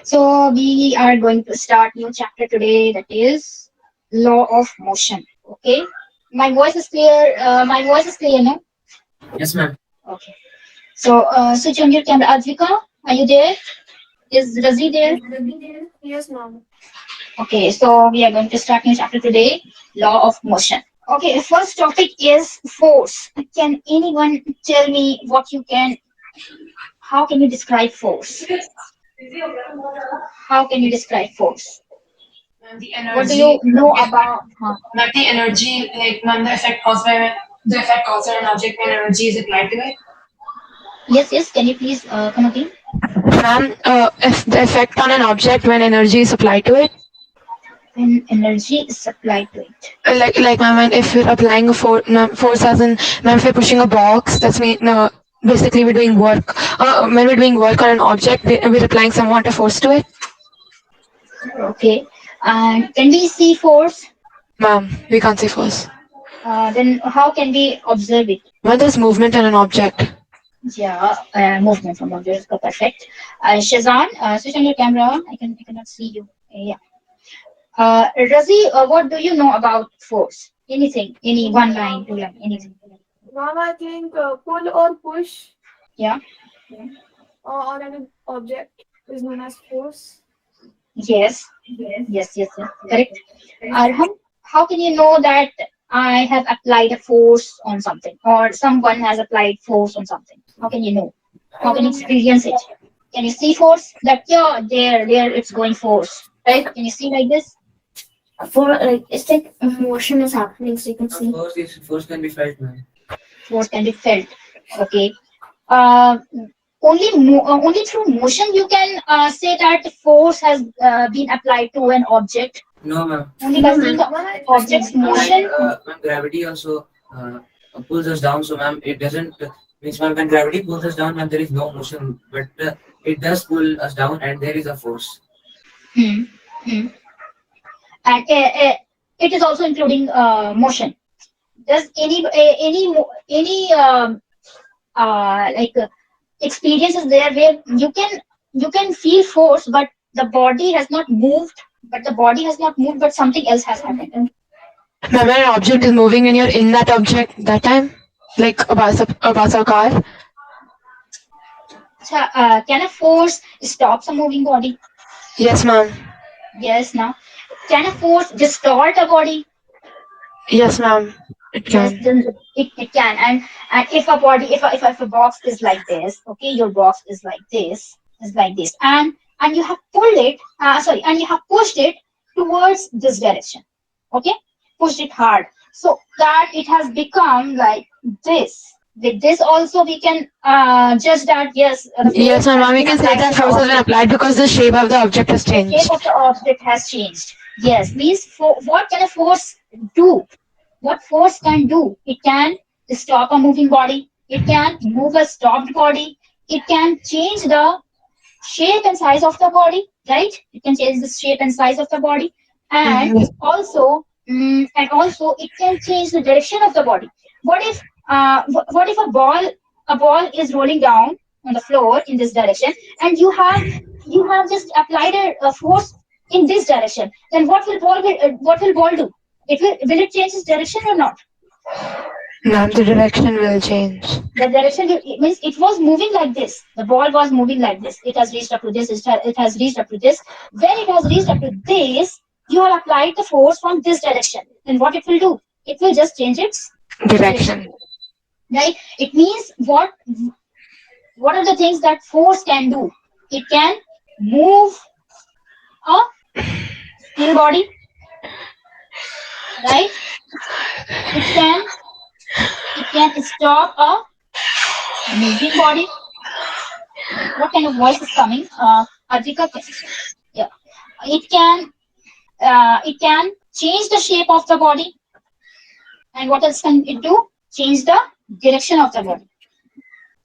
So we are going to start new chapter today, that is law of motion. Okay, my voice is clear. My voice is clear, no? Yes, ma'am. Okay. So switch on your camera. Advika, are you there? Is Razi there? Yes, ma'am. Okay. So we are going to start new chapter today, law of motion. Okay. The first topic is force. Can anyone tell me what you can? How can you describe force? How can you describe force? And the What do you energy, know about? Huh? not the energy, like ma'am, the effect caused by an object when energy is applied to it. Yes, yes. Can you please come again? Ma'am, if the effect on an object when energy is applied to it. When energy is supplied to it. Like ma'am, and if you're applying a force as in, ma'am, if you're pushing a box, that's mean basically we're doing work. When we're doing work on an object, we're applying some amount of force to it. Okay. And can we see force? Ma'am, we can't say force. Then how can we observe it? When there's movement in an object. Yeah, movement from objects. Perfect. Shazan, switch on your camera. I cannot see you. Yeah. Razi, what do you know about force? Anything? Any one line, two line, anything? Mom, I think pull or push Yeah. on an object is known as force. Yes. Yes. Yes. Yes. Correct. Arham, how can you know that I have applied a force on something or someone has applied force on something? How can you know? How can you experience it? Can you see force? That yeah, there, it's going force, right? Can you see like this? For like it's like motion is happening, so you can see. Force can be felt, ma'am. Force can be felt. Okay. Only through motion you can say that force has been applied to an object. No, ma'am. Only by seeing the object's motion. Ma'am, gravity also pulls us down. So, ma'am, it doesn't means, ma'am, when gravity pulls us down, ma'am, there is no motion, but it does pull us down, and there is a force. Hmm. Hmm. And it is also including motion. Does any experiences there where you can feel force, but the body has not moved, but something else has happened. Ma'am, when an object is moving and you're in that object that time, like a bus or car. So, can a force stop a moving body? Yes, ma'am. Yes. Now, can a force distort a body? Yes, ma'am. It Yes, can. then it can. And if a body, if a box is like this, okay, your box is like this, and you have pulled it, and you have pushed it towards this direction, okay, pushed it hard, so that it has become like this. With this also we can judge that yes, the Yes, force has ma'am. We been can say applied that to the force has been object. applied because the shape of the object has The shape changed. of the object has changed. Yes, means for what can a force do? What force can do? It can stop a moving body. It can move a stopped body. It can change the shape and size of the body, right? It can change the shape and size of the body, and Mhm. also it can change the direction of the body. What if what if a ball is rolling down on the floor in this direction, and you have just applied a force in this direction? Then what will ball do? Will it change its direction or not? Ma'am, the direction will change. The direction, it means it was moving like this. The ball was moving like this. It has reached up to this. It has reached up to this. When it has reached up to this, you have applied the force from this direction. Then what it will do? It will just change its direction. Direction. Right? It means what are the things that force can do? It can move a still body, right? It can stop a moving body. What kind of voice is coming? Advika, yeah. It can change the shape of the body, and what else can it do? Change the direction of the body.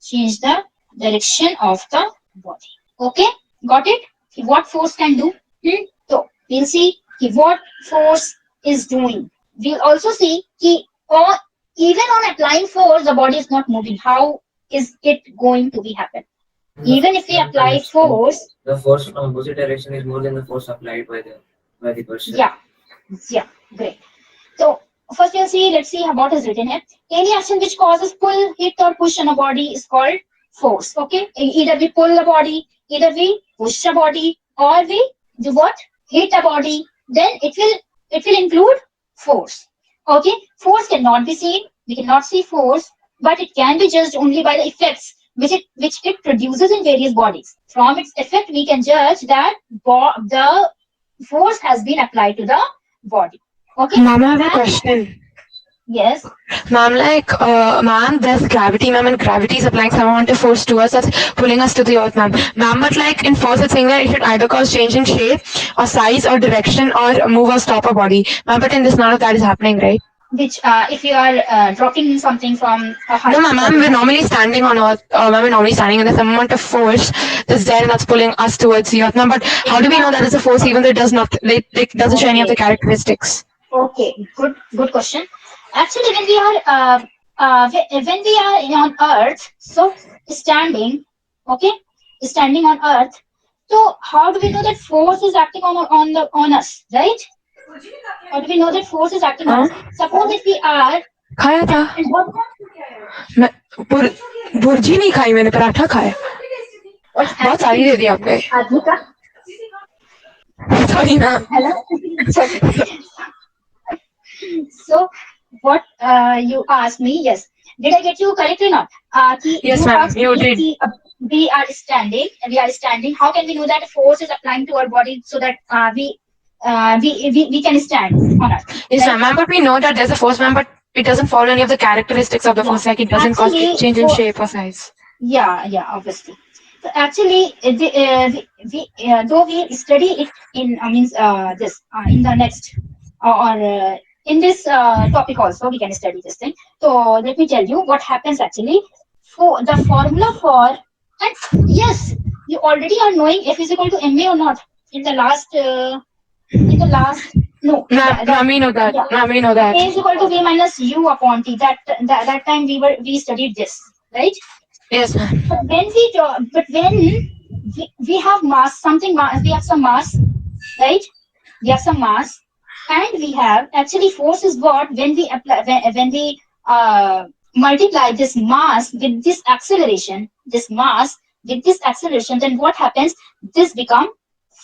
Change the direction of the body. Okay, got it? What force can do? So we'll see what force is doing. We'll also see or even on applying force, the body is not moving. How is it going to be happen? Even if we apply force, the force from opposite direction is more than the force applied by the person. Yeah, great. So first let's see what is written here. Any action which causes pull, hit or push on a body is called force. Okay, either we pull a body, either we push a body, or we do what? Hit a body. Then it will include force. Okay, force cannot be seen. We cannot see force, but it can be judged only by the effects which it produces in various bodies. From its effect, we can judge that the force has been applied to the body. Okay. Ma'am, I have a And question. yes, Ma'am, ma'am, there's gravity, ma'am, and gravity is applying some amount of force to us that's pulling us to the earth, ma'am. Ma'am, but like in force, it's saying that it should either cause change in shape or size or direction or move or stop a body. Ma'am, but in this, none of that is happening, right? which if you are dropping something from a height. No, ma'am, we're normally standing on earth. Ma'am, we're normally standing and there's some amount of force that's there and that's pulling us towards the earth, ma'am. But how do we know that is a force even though it does not, it doesn't show any of the characteristics? Okay, good question. Actually, when we are on Earth, so standing, okay, standing on Earth. So how do we know that force is acting on us, right? How do we know that force is acting on us? Suppose if we are खाया था and what मैं भुर्जी नहीं खाई मैंने पराठा खाया what's बहुत सारी दे दी आपने आदमी का sorry ma'am hello? Sorry. So what you asked me, yes. Did I get you correct or not? Yes, you ma'am, asked you me, did. we are standing. How can we know that force is applying to our body so that we can stand on it? Yes, right? ma'am, but we know that there's a force, ma'am, but it doesn't follow any of the characteristics of the force, like it doesn't cause Actually, change in shape or size. Yeah, obviously. So actually, though we study it in, this in the next or in this topic also, we can study this thing. So let me tell you what happens actually. For the formula for, and yes, you already are knowing F is equal to ma or not in the last no. Ma'am, we know that. Yeah. Ma'am, we know that. A is equal to v minus u upon t. That time we studied this, right? Yes, ma'am. But when we have mass, we have some mass, right? We have some mass, and we have actually force is what when we apply when we multiply this mass with this acceleration, then what happens? This become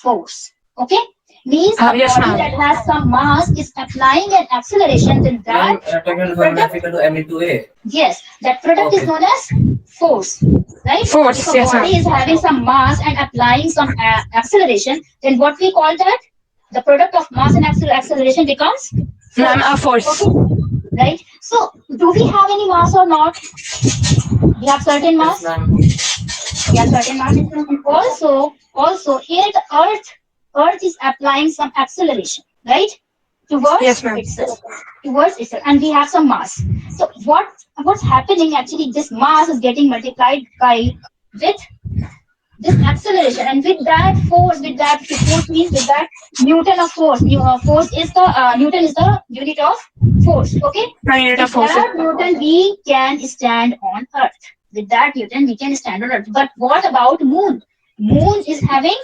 force. Okay, means a Yes, body ma'am. that has some mass is applying an acceleration, then that M into A. yes, that product is known as force, right? Force, If a yes, body ma'am. is having some mass and applying some acceleration, then what we call that? The product of mass and acceleration becomes Ma'am, a force. okay, right? So, do we have any mass or not? We have certain mass. Yes, ma'am. We have certain mass. And also here the Earth is applying some acceleration, right? Towards Yes, ma'am. itself. And we have some mass. So what's happening actually? This mass is getting multiplied with this acceleration, and with that force means with that Newton of force. Force is the Newton is the unit of force. Okay. Unit of With force. that Newton, we can stand on Earth. With that Newton, we can stand on Earth. But what about Moon? Moon is having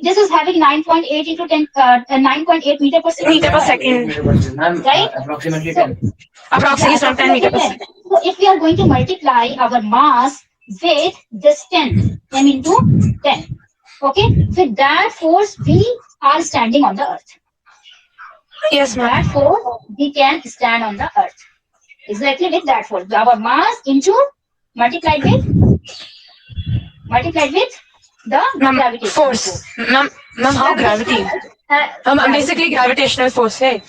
9.8 into 10, 9.8 meter per second. Meter per second. Ma'am, Right? approximately So, 10. Approximately some 10 meter per second. So if we are going to multiply our mass with this 10 into 10, okay, with that force we are standing on the Earth. Yes, That ma'am. force we can stand on the Earth. Exactly with that force. Our mass into multiplied with the gravitational Force. Ma'am, how gravity? Basically gravitational force, hey?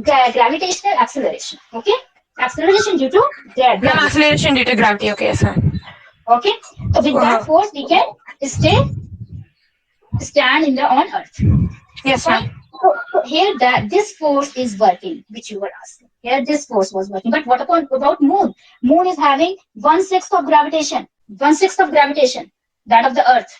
Gravitational acceleration. Okay, acceleration due to gravity. Ma'am, acceleration due to gravity. Okay, yes, ma'am. Okay, so with that force we can stand on Earth. Yes, ma'am. So here that this force is working, which you were asking. Here this force was working. But what about Moon? Moon is having 1/6 of gravitation. 1/6 of gravitation, that of the Earth,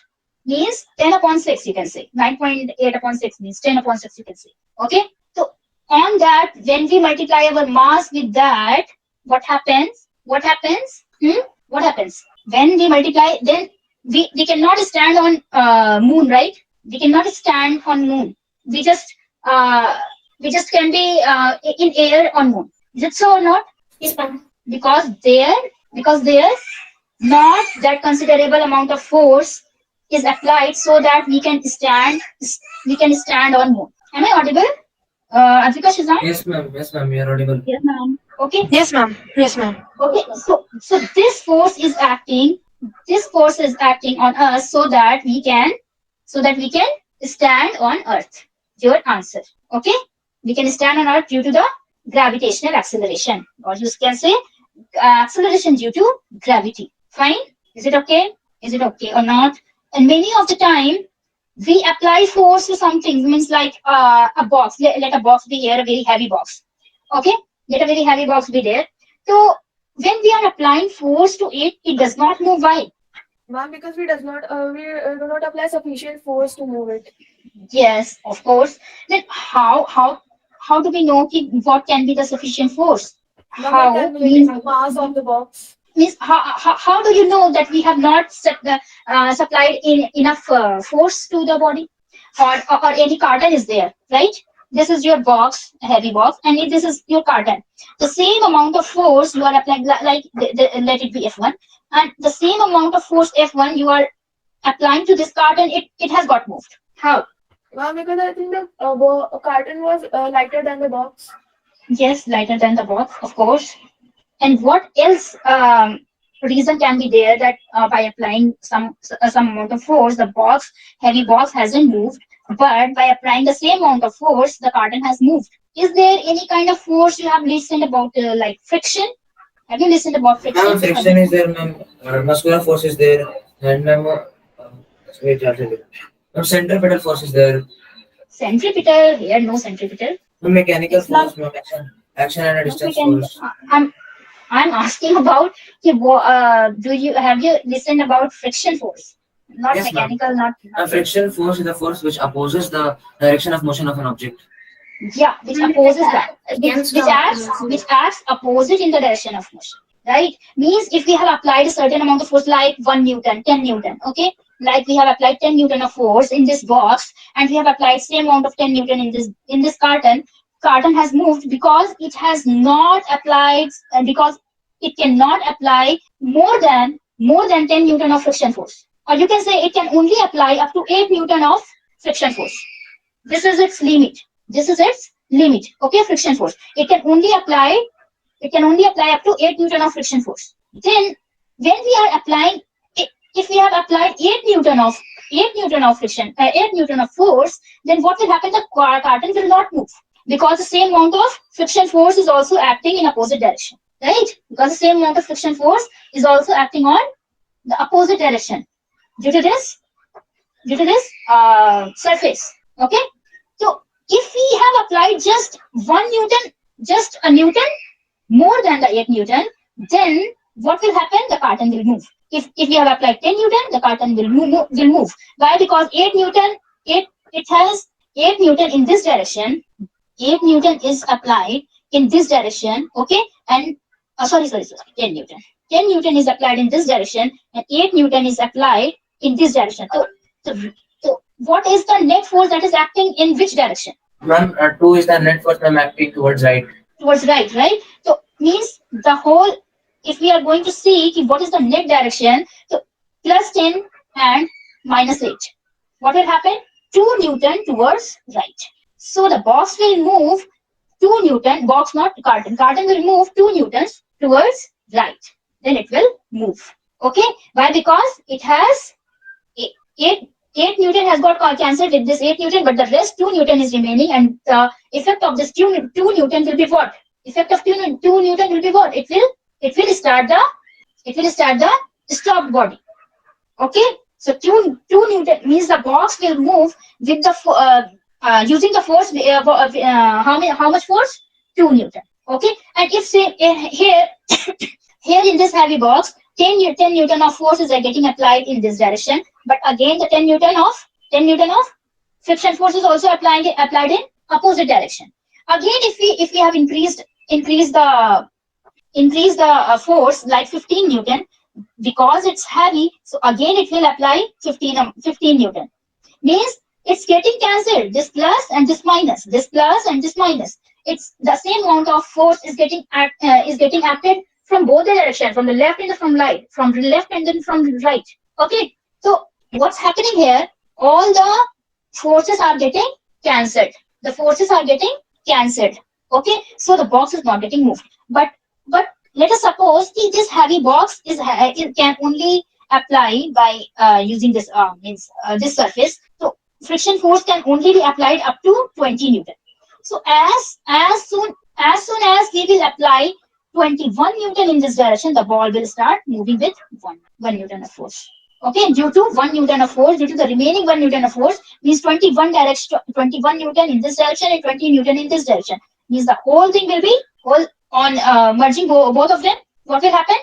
means 10 upon 6, you can say. 9.8 upon 6 means 10 upon 6, you can say. Okay? So on that, when we multiply our mass with that, what happens? What happens? When we multiply, then we cannot stand on moon, right? We cannot stand on moon. We just uh, we just can be in air on moon. Is it so or not? Yes, ma'am. Because there not that considerable amount of force is applied so that we can stand on moon. Am I audible? Advika Shazam? Yes, ma'am. Yes, ma'am. You are audible. Yes, ma'am. Okay. Yes, ma'am. Yes, ma'am. Okay. So this force is acting. This force is acting on us so that we can stand on Earth. Your answer. Okay. We can stand on Earth due to the gravitational acceleration, or you can say acceleration due to gravity. Fine. Is it okay? Is it okay or not? And many of the time we apply force to something, means like a box. Let a box be here, a very heavy box. Okay, let a very heavy box be there. So when we are applying force to it, it does not move. Why? Ma'am, because we do not apply sufficient force to move it. Yes, of course. Then how do we know what can be the sufficient force? Ma'am, by How calculating means the mass of the box. how do you know that we have not supplied enough force to the body, or any carton is there, right? This is your box, a heavy box, and this is your carton. The same amount of force you are applying, like let it be F1, and the same amount of force F1 you are applying to this carton, it has got moved. How? Ma'am, because I think the carton was lighter than the box. Yes, lighter than the box, of course. And what else reason can be there that by applying some amount of force, the heavy box hasn't moved, but by applying the same amount of force, the carton has moved. Is there any kind of force you have listened about, like friction? Have you listened about Ma'am, friction? friction is there, ma'am. Muscular force is there, and ma'am, wait, I'll tell you. Ma'am, centripetal force is there. Centripetal? Here, no centripetal. Ma'am, mechanical It's not. force, ma'am, action and a Not distance mechanical. force. I'm asking about have you listened about friction force? Not Yes, ma'am. mechanical, not Friction force is the force which opposes the direction of motion of an object. yeah, which opposes that, Against which acts opposite in the direction of motion. Right? Means if we have applied a certain amount of force, like 1 Newton, 10 Newton, okay? Like we have applied 10 Newton of force in this box, and we have applied same amount of 10 Newton in this carton. Carton has moved because it has not applied, because it cannot apply more than 10 Newton of friction force. Or you can say it can only apply up to 8 Newton of friction force. This is its limit. This is its limit. Okay, friction force. It can only apply up to 8 Newton of friction force. Then when we are applying, if we have applied 8 Newton of friction, 8 Newton of force, then what will happen? The carton will not move, because the same amount of friction force is also acting in opposite direction, right? Because the same amount of friction force is also acting on the opposite direction due to this surface. Okay, so if we have applied just 1 Newton, just a Newton more than the 8 Newton, then what will happen? The carton will move. If we have applied 10 Newton, the carton will move. Why? Because 8 Newton, it has 8 Newton in this direction. 8 Newton is applied in this direction, okay? And sorry, 10 Newton. 10 Newton is applied in this direction, and 8 Newton is applied in this direction. So what is the net force that is acting in which direction? Ma'am, 2 is the net force, ma'am, acting towards right. Towards right, right? So means the whole, if we are going to see what is the net direction, so plus 10 and minus 8. What will happen? 2 Newton towards right. So the box will move 2 Newton, box not carton. Carton will move 2 Newtons towards right. Then it will move. Okay? Why? Because it has 8 Newton has got cancelled with this 8 Newton, but the rest 2 Newton is remaining, and the effect of this 2 Newton will be what? Effect of 2 Newton will be what? It will start the stopped body. Okay? So 2 Newton means the box will move with the using the force. How much force? 2 Newton. Okay? And if say here here in this heavy box, 10 Newton of force is getting applied in this direction, but again the 10 Newton of friction force is also applied in opposite direction. Again, if we have increased the force like 15 Newton, because it's heavy, so again it will apply 15 Newton. Means it's getting cancelled. This plus and this minus, this plus and this minus. It's the same amount of force is getting acted from both the direction, from the left and from right, from the left and then from the right. Okay. So what's happening here? All the forces are getting cancelled. The forces are getting cancelled. Okay. So the box is not getting moved. But let us suppose this heavy box it can only apply by using this this surface. So friction force can only be applied up to 20 Newton. So as soon as we will apply 21 Newton in this direction, the ball will start moving with 1 Newton of force. Okay, due to 1 Newton of force, due to the remaining 1 Newton of force, means 21 Newton in this direction and 20 Newton in this direction. Means the whole thing will be on merging both of them. What will happen?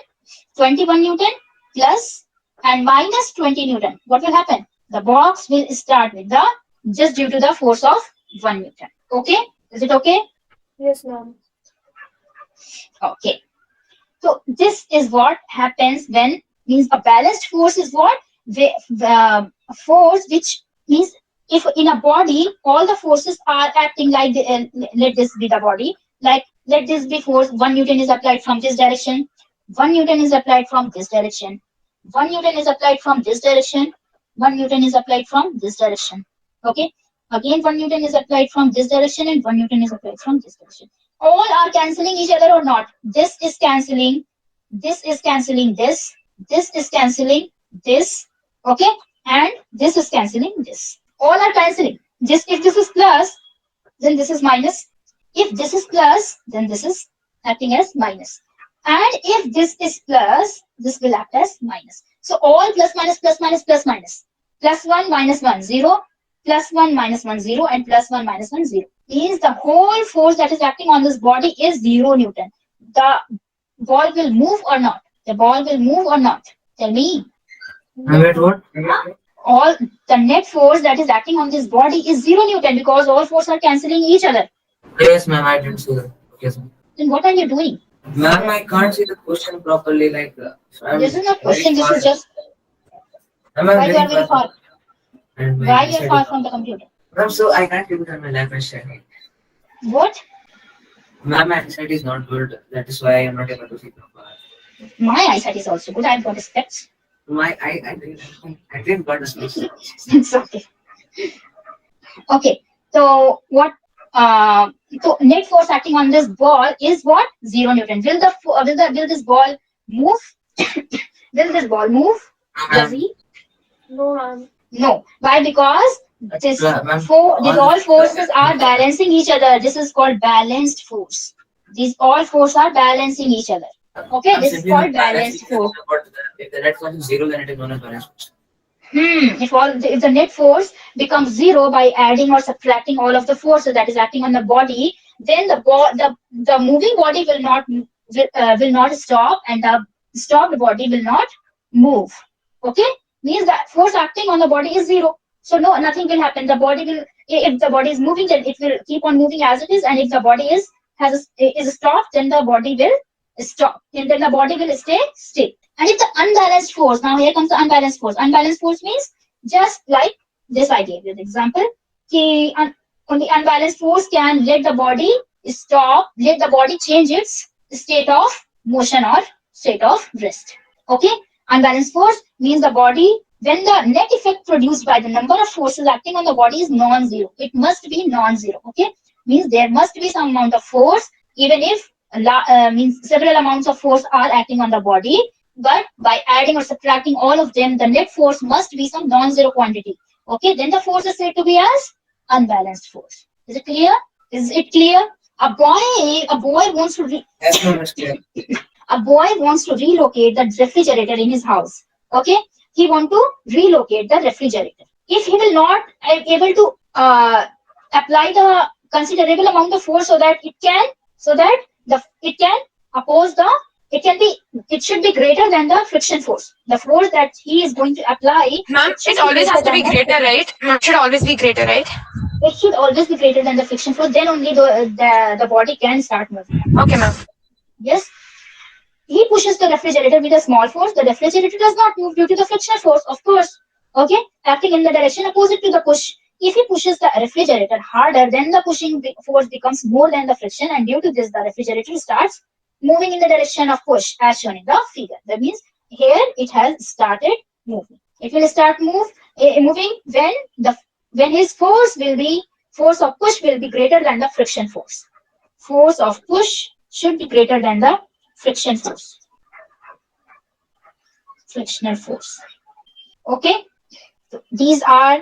21 Newton plus and minus 20 Newton. What will happen? The box will start with the just due to the force of 1 Newton. Okay? Is it okay? Yes, ma'am. Okay. So this is what happens when means a balanced force is what? The force which means if in a body all the forces are acting like let this be the body, like let this be force 1 Newton is applied from this direction, 1 Newton is applied from this direction, 1 Newton is applied from this direction, 1 Newton is applied from this direction. Okay. Again 1 Newton is applied from this direction and 1 Newton is applied from this direction. All are cancelling each other or not? This is cancelling, this is cancelling this is cancelling this, okay, and this is cancelling this. All are cancelling. Just if this is plus, then this is minus. If this is plus, then this is acting as minus. And if this is plus, this will act as minus. So all plus minus plus minus plus minus. Plus 1 minus 1 0, plus 1 minus 1 0, and plus 1 minus 1 0. Means the whole force that is acting on this body is 0 Newton. The ball will move or not? The ball will move or not? Tell me. Wait, what? All the net force that is acting on this body is 0 Newton because all forces are cancelling each other. Yes, ma'am, I didn't see that. Yes, ma'am. Then what are you doing? Ma'am, I can't see the question properly. Like, This is not question. This is just why you are very far. Why you are far from the computer? Ma'am, so I can't able to my left eyesight. What? Ma'am, my eyesight is not good. That is why I am not able to see properly. My eyesight is also good. I've got specs. I didn't got a space. It's okay. Okay. So what? So net force acting on this ball is what? 0 Newton. Will this ball move? Will this ball move? Does he? No, ma'am. No. Why? Because these all forces are balancing each other. This is called balanced force. These all forces are balancing each other. Okay, this is called balanced force. If the net force is 0, then it is known as balanced force. If the net force becomes 0 by adding or subtracting all of the forces that is acting on the body, then the moving body will not stop, and the stopped body will not move. Okay, means that force acting on the body is 0. So no, nothing will happen. The body will, if the body is moving, then it will keep on moving as it is, and if the body is stopped, then the body will stop, and then the body will stay still. And it's the unbalanced force. Now here comes the unbalanced force. Unbalanced force means just like this I gave you the example. Only unbalanced force can let the body stop, let the body change its state of motion or state of rest. Okay, unbalanced force means the body, when the net effect produced by the number of forces acting on the body is non-zero. It must be non-zero. Okay, means there must be some amount of force, even if means several amounts of force are acting on the body, but by adding or subtracting all of them, the net force must be some non-zero quantity. Okay, then the force is said to be as unbalanced force. Is it clear? Is it clear? A boy wants to Yes, ma'am, it's clear. a boy wants to relocate the refrigerator in his house. Okay, he want to relocate the refrigerator. If he will not able to apply the considerable amount of force so that it should be greater than the friction force. The force that he is going to apply. Ma'am, it always has to be greater, right? Ma'am, should always be greater, right? It should always be greater than the friction force. Then only the body can start moving. Okay, ma'am. Yes. he pushes the refrigerator with a small force, the refrigerator does not move due to the frictional force, of course. Okay, acting in the direction opposite to the push. If he pushes the refrigerator harder, then the pushing force becomes more than the friction, and due to this, the refrigerator starts moving in the direction of push, as shown in the figure. That means here it has started moving. It will start moving when his force of push will be greater than the friction force. Force of push should be greater than the friction force. Frictional force. Okay, so these are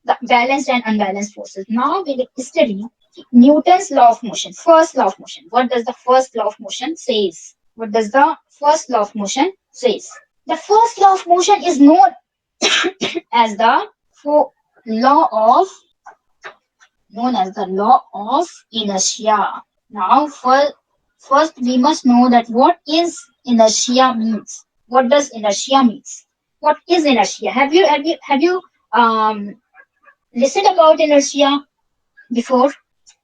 the balanced and unbalanced forces. Now we will study Newton's law of motion. First law of motion. What does the first law of motion says? What does the first law of motion says? The first law of motion is known as the law of inertia. Now, first we must know that what is inertia means. What does inertia means? What is inertia? Have you listened about inertia before?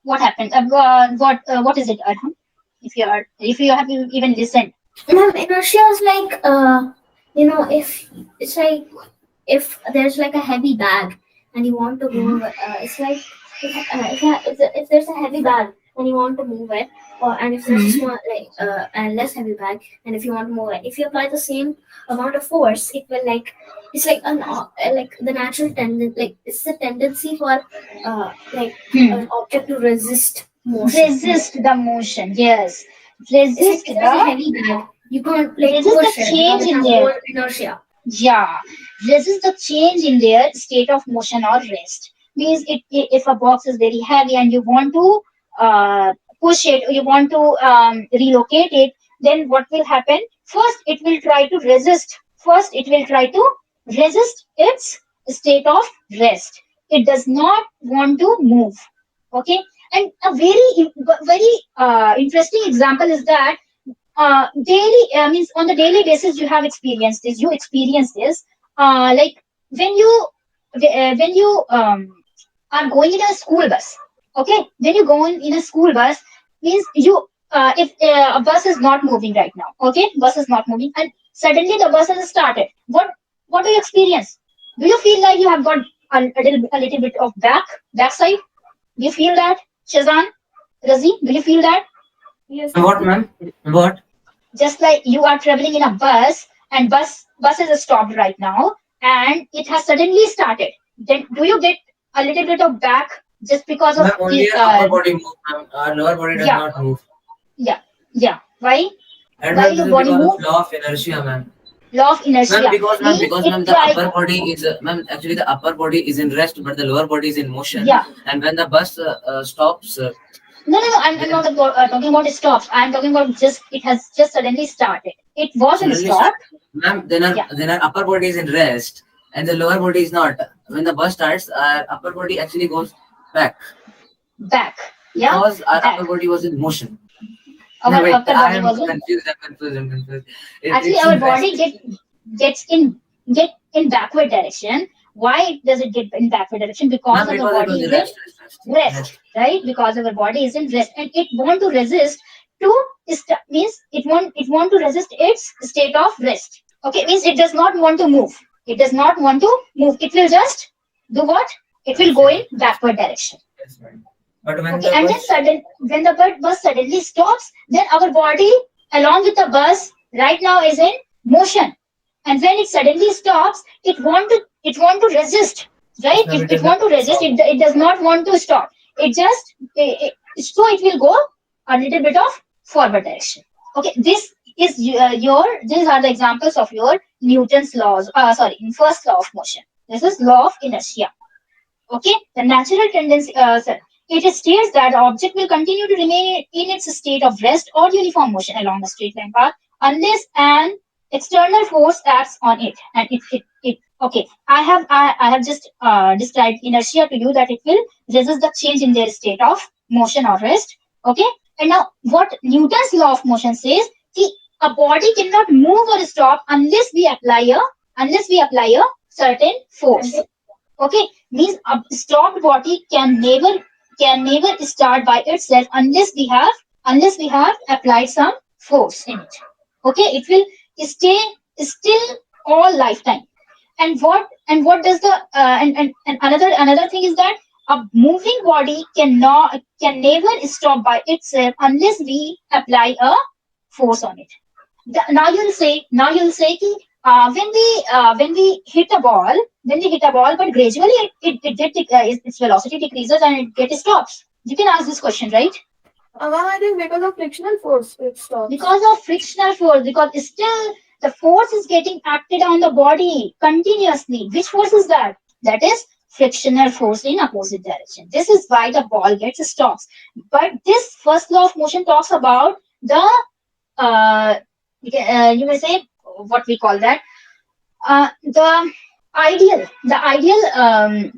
What happened? What is it, Arham? If you have even listened. Ma'am, inertia is like, if it's like if there's like a heavy bag and you want to move, it's like if there's a heavy bag and you want to move it, and if there's a small and less heavy bag, and if you want to move it, if you apply the same amount of force, it will it's like like the natural tendency, like it's the tendency for an object to resist motion. Resist the motion, yes. Resist If there's a heavy bag, you can't resist push the it change because it in has there. more inertia. Yeah, resist the change in their state of motion or rest. Means if a box is very heavy and you want to push it, or you want to relocate it, then what will happen? First, it will try to resist. First, it will try to resist its state of rest. It does not want to move. Okay, and a very interesting example is that daily means on the daily basis you have experienced this. You experience this like when you are going in a school bus. Okay, when you go in a school bus, means you if a bus is not moving right now. Okay, bus is not moving, and suddenly the bus has started. What do you experience? Do you feel like you have got a little bit of backside? Do you feel that, Shazan, Razi? Do you feel that? Yes. What, ma'am? What? Just like you are traveling in a bus and bus is stopped right now and it has suddenly started, then do you get a little bit of back just because of Ma'am, only the our upper body moves, ma'am. Our lower body does yeah not move. yeah why And why ma'am, this your is body because move? of law of inertia, ma'am. Law of inertia Ma'am, because means it the tries upper body is ma'am, actually the upper body is in rest, but the lower body is in motion. yeah And when the bus stops, no, I'm then not talking about stops. I'm talking about just it has just suddenly started. It was in suddenly stop. start, ma'am, Yeah, then our upper body is in rest, and the lower body is not. When the bus starts, our upper body actually goes back back. Yeah, because our back. upper body was in motion. Our No, wait, upper I body am was in. confused. I'm confused. Actually, It's our in body rest. gets in backward direction. Why does it get in backward direction? Because Ma'am, our because it body was is in in rest. rest, right? Because our body is in rest, and it want to resist means it want to resist its state of rest. Okay, means it does not want to move. It does not want to move. It will just do what? It will go in backward direction. Yes, ma'am. But when Okay, the and then bus, when the bus suddenly stops, then our body, along with the bus, right now is in motion. And when it suddenly stops, it want to resist, right? ma'am, it It does not want to resist. stop. It does not want to stop. So it will go a little bit of forward direction. Okay, this is these are the examples of your Newton's laws. Sorry, in first law of motion. This is law of inertia. Okay, the natural tendency, it states that the object will continue to remain in its state of rest or uniform motion along a straight line path unless an external force acts on it. And it okay, I have just described inertia to you that it will resist the change in their state of motion or rest. Okay, and now what Newton's law of motion says, a body cannot move or stop unless we apply a certain force. Okay, means a stopped body can never start by itself unless we have applied some force in it. Okay, it will stay still all lifetime. And what does the and another thing is that a moving body can never stop by itself unless we apply a force on it. Now you'll say ki, when we hit a ball, but gradually its velocity decreases and it get stops. You can ask this question, right? Ma'am, I think because of frictional force it stops. Because of frictional force, because still the force is getting acted on the body continuously. Which force is that? That is frictional force in opposite direction. This is why the ball gets stops. But this first law of motion talks about the you may say what we call that the ideal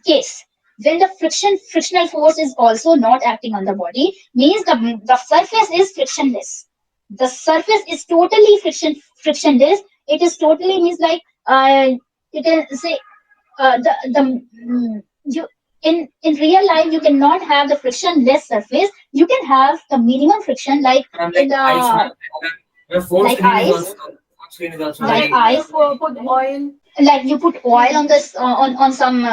case when the frictional force is also not acting on the body means the surface is frictionless. The surface is totally frictionless. It is totally means like you can say you in real life you cannot have the frictionless surface. You can have the minimum friction like I'm in like ice, the ma'am. Your phone like screen is ice, also phone screen is also like very ice, Put oil. like you put oil on this on some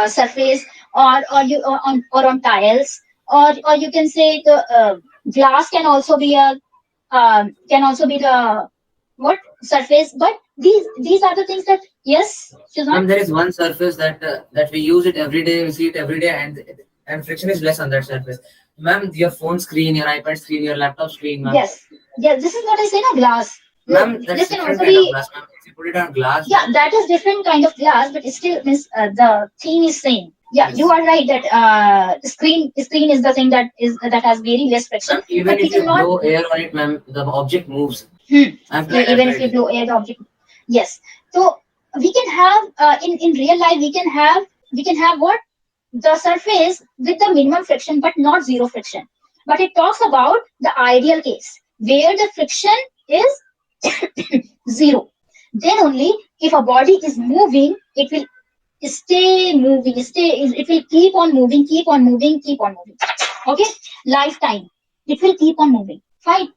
surface, or on tiles, or you can say the glass can also be the what surface. But these are the things that yes, Shazan? Ma'am, there is one surface that we use it every day, we see it every day, and friction is less on that surface. Ma'am, your phone screen, your iPad screen, your laptop screen, ma'am. Yes, this is what I say, no, glass. Ma'am, that's This can different also kind of be, glass, ma'am. If you put it on glass, yeah, that is different kind of glass, but it still means the theme is same. Yeah, yes. you are right that screen is the thing that has very less friction. Ma'am, even But we if you cannot. blow air on it, ma'am, the object moves. I've tried, Even if you it. blow air, the object. Yes. So we can have in real life we can have what the surface with the minimum friction, but not zero friction. But it talks about the ideal case where the friction is zero. Then only if a body is moving, it will stay moving, it will keep on moving, keep on moving, keep on moving. Okay, lifetime. It will keep on moving. Fine.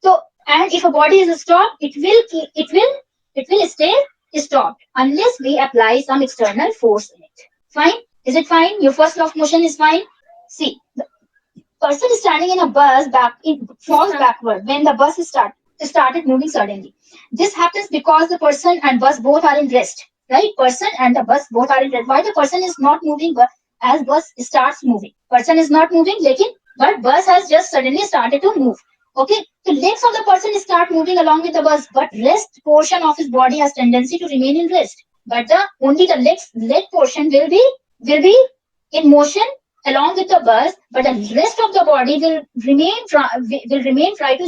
So, and if a body is stopped, it will stay stopped unless we apply some external force in it. Fine? Is it fine? Your first law of motion is fine. See, the person standing in a bus falls backward when the bus started moving suddenly. This happens because the person and bus both are in rest. Right? Person and the bus both are in rest. Why the person is not moving, but as bus starts moving, person is not moving, but bus has just suddenly started to move. Okay, the legs of the person start moving along with the bus, but rest portion of his body has tendency to remain in rest. But only the leg portion will be in motion along with the bus, but the rest of the body will remain try to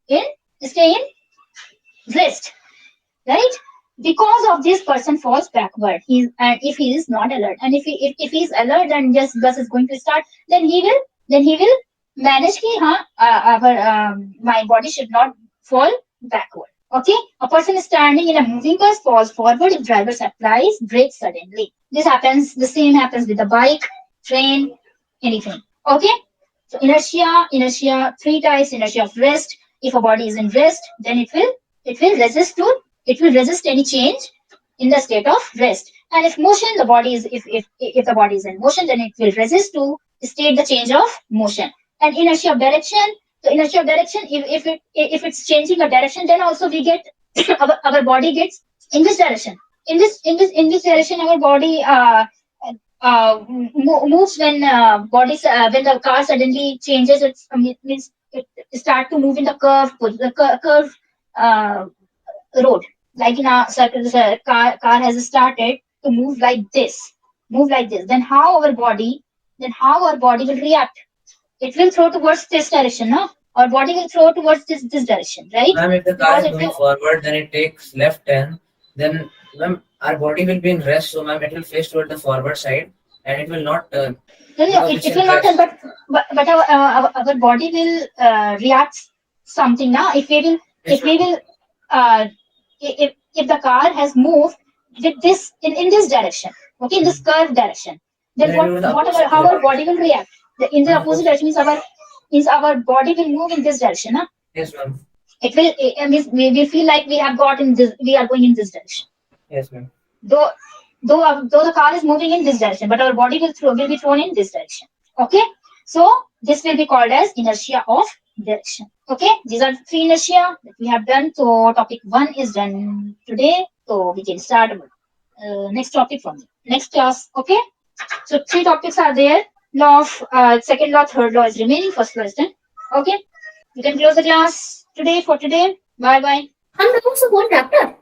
in stay in rest, right? Because of this, person falls backward. And if he is not alert, and if he is alert and just bus is going to start, then he will manage ki my body should not fall backward. Okay, a person is standing in a moving bus falls forward if driver applies brakes suddenly. This happens. The same happens with a bike, train, anything. Okay, so inertia, three types: inertia of rest. If a body is in rest, then it will resist any change in the state of rest. And if motion, the body is if the body is in motion, then it will resist to state the change of motion. And inertia of direction, the inertia of direction, if it's changing a direction, then also we get our body gets in this direction. In this direction, our body moves when the car suddenly changes. It means it start to move in the curve uh, road. Like in a circle, the car has started to move like this. Then how our body will react? It will throw towards this direction, no? Our body will throw towards this direction, right? Ma'am, if the car Because is if moving you forward, then it takes left 10. Then, ma'am, our body will be in rest, so ma'am, it will face toward the forward side, and it will not turn no, because it's it in will not rest. turn, but our body will react something now. Yes, If we ma'am. will if the car has moved with this in this direction, okay, in this curved direction, then Then it will the opposite how to the our body will react? In the ma'am. opposite direction means our body will move in this direction, huh? Yes, ma'am. It will, we feel like we are going in this direction. Yes, ma'am. Though the car is moving in this direction, but our body will be thrown in this direction. Okay, so this will be called as inertia of direction. Okay, these are 3 inertia that we have done. So topic 1 is done today. So we can start next topic from the next class. Okay, so 3 topics are there. Law of second law, third law is remaining. First law is done. Okay, you can close the class today for today. Bye bye. And also one chapter.